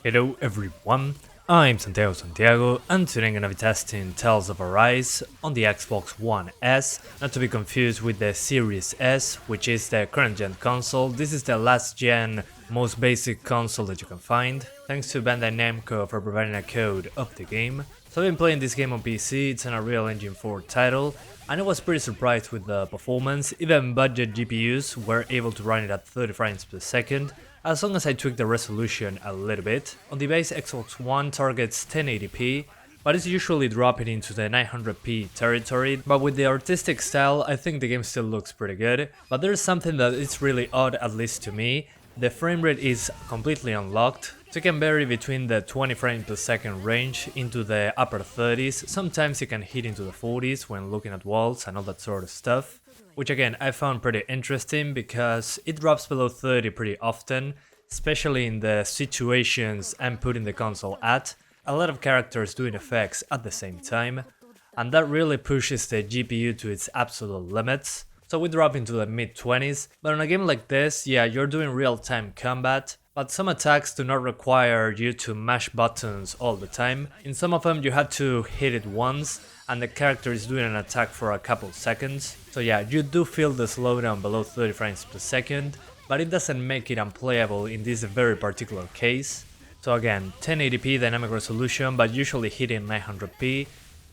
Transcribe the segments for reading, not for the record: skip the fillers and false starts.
Hello everyone, I'm Santiago, and today I'm gonna be testing Tales of Arise on the Xbox One S, not to be confused with the Series S, which is the current gen console. This is the last gen, most basic console that you can find, thanks to Bandai Namco for providing a code of the game. So I've been playing this game on PC, it's an Unreal Engine 4 title, and I was pretty surprised with the performance. Even budget GPUs were able to run it at 30 frames per second, as long as I tweak the resolution a little bit. On the base, Xbox One targets 1080p, but it's usually dropping into the 900p territory. But with the artistic style, I think the game still looks pretty good. But there's something that is really odd, at least to me. The frame rate is completely unlocked, so it can vary between the 20 frames per second range into the upper 30s. Sometimes it can hit into the 40s when looking at walls and all that sort of stuff. Which again I found pretty interesting because it drops below 30 pretty often, especially in the situations I'm putting the console at. A lot of characters doing effects at the same time, and that really pushes the GPU to its absolute limits. So we drop into the mid-20s, but in a game like this, yeah, you're doing real-time combat, but some attacks do not require you to mash buttons all the time. In some of them you have to hit it once, and the character is doing an attack for a couple seconds. So yeah, you do feel the slowdown below 30 frames per second, but it doesn't make it unplayable in this very particular case. So again, 1080p dynamic resolution, but usually hitting 900p.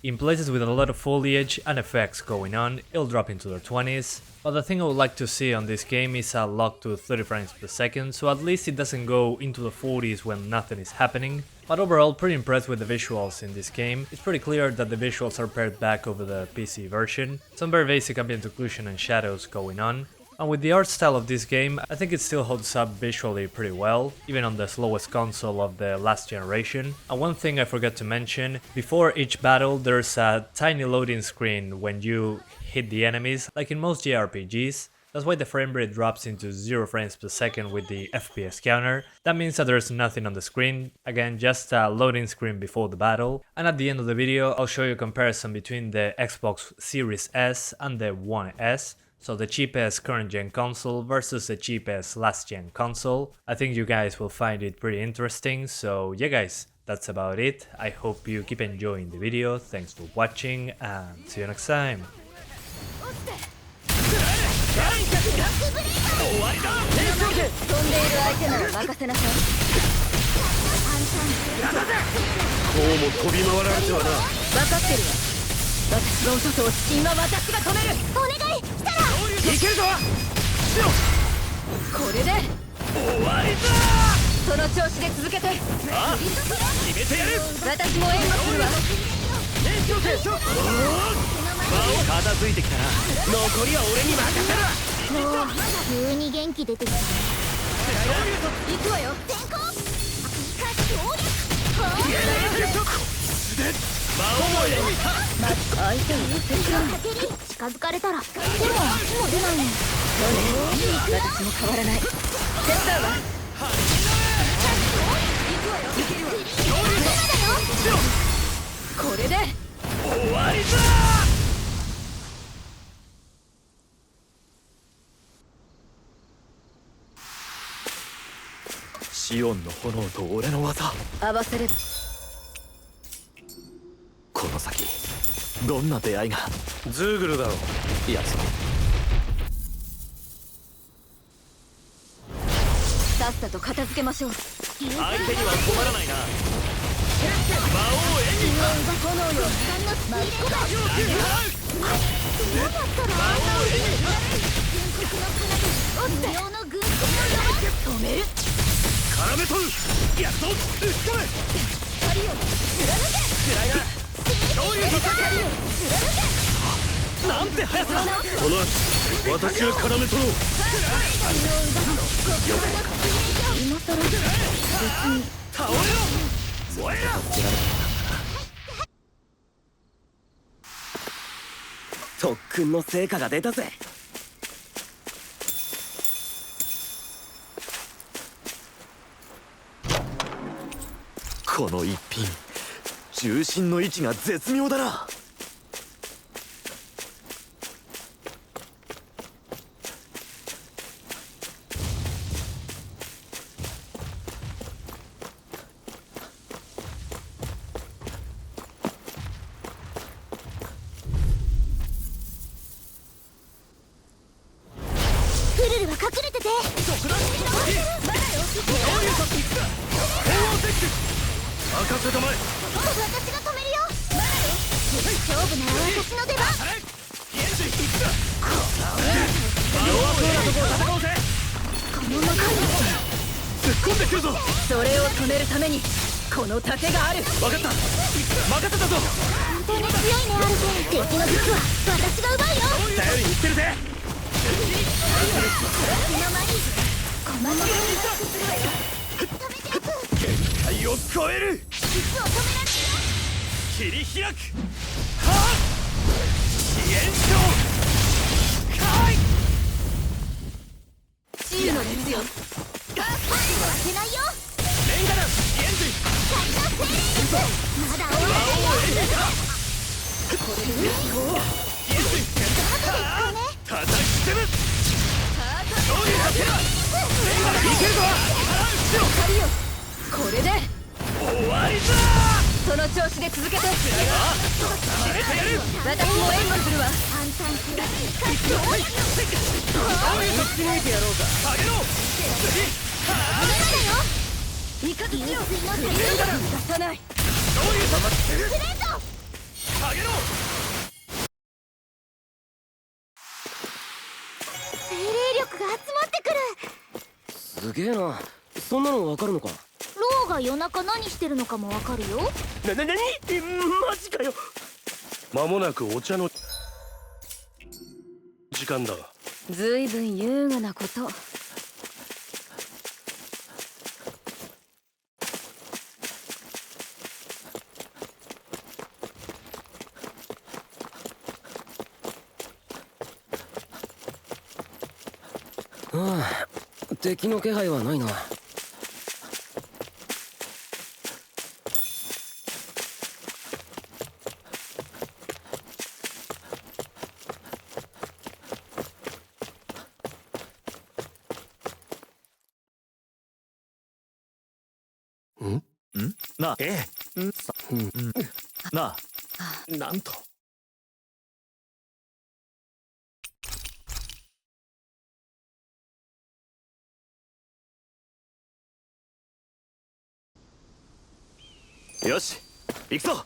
In places with a lot of foliage and effects going on, it'll drop into the 20s. But the thing I would like to see on this game is a lock to 30 frames per second, so at least it doesn't go into the 40s when nothing is happening. But overall, pretty impressed with the visuals in this game. It's pretty clear that the visuals are pared back over the PC version. Some very basic ambient occlusion and shadows going on. And with the art style of this game, I think it still holds up visually pretty well, even on the slowest console of the last generation. And one thing I forgot to mention, before each battle there's a tiny loading screen when you hit the enemies, like in most JRPGs. That's why the frame rate drops into 0 frames per second with the FPS counter. That means that there's nothing on the screen, again just a loading screen before the battle. And at the end of the video I'll show you a comparison between the Xbox Series S and the One S. So the cheapest current gen console versus the cheapest last gen console. I think you guys will find it pretty interesting, so yeah guys, that's about it. I hope you keep enjoying the video, thanks for watching and see you next time.シオンの炎と俺の技合わせればこの先どんな出会いがズーグルだろうやつはさっさと片付けましょう相手には困らないな魔王エニー炎よマッコだどうやったら魔王エニー全国の奏で無料の軍艦を止める絡め取るやっと撃ち込め光を貫け暗いなどういうこと光を貫けなんて速さだこの後私が絡め取ろう今さら別に倒れろ燃えろ特訓の成果が出たぜこの一品重心の位置が絶妙だなせたまえ。私が止めるよ。勝負なら私の出番。弱そうなとこを戦おうぜ。この中に突っ込んでくるぞ。それを止めるためにこの盾がある。分かった、任せたぞ。本当に強いねアルフ。敵の術は私が奪うよ。頼りにいってるぜ。私の間にこのままにバックするわよ。止めておく。限界を超える。術を止められるよ。切り開く。はっ、支援しろ。チームの術よ。負けないよ。レンガ弾支援水。まだ終わらないよ。これで支援水。叩き捨てる。どういうわけだ。レンガ弾いけるぞ。光よ。これで終わりだ。その調子で続けて。決めてやる。私も援護するわ。簡単に突き抜いてやろうか。下げろ。いかず強水の手出さない。どういう玉つける。グレート下げろ。精霊力が集まってくる。すげえな。そんなのわかるのか。ローが夜中何してるのかもわかるよ。なにマジかよ。間もなくお茶の時間だ。ずいぶん優雅なこと。ああ、敵の気配はないな。なあ、なあ、なんと。よし、行くぞ。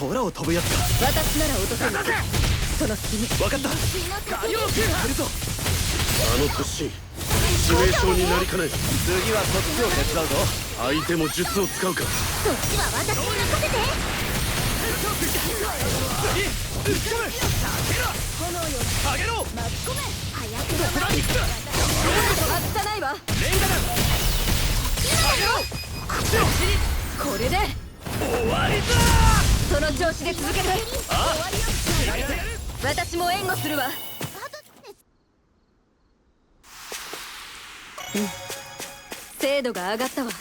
空を飛ぶやつか。私なら落とせる。その隙に。分かった。火曜日来るぞ。あの突進致命傷になりかね。次はそっちを手伝うぞ。相手も術を使うか。そっちは私に任せて。次、突っ込め。炎よ下げろ。巻き込め。早くどこだに行くか。外さないわ。レンガだ。下げろ。これで終わりだ。その調子で続けて。あ、私も援護するわ。精度が上がったわ。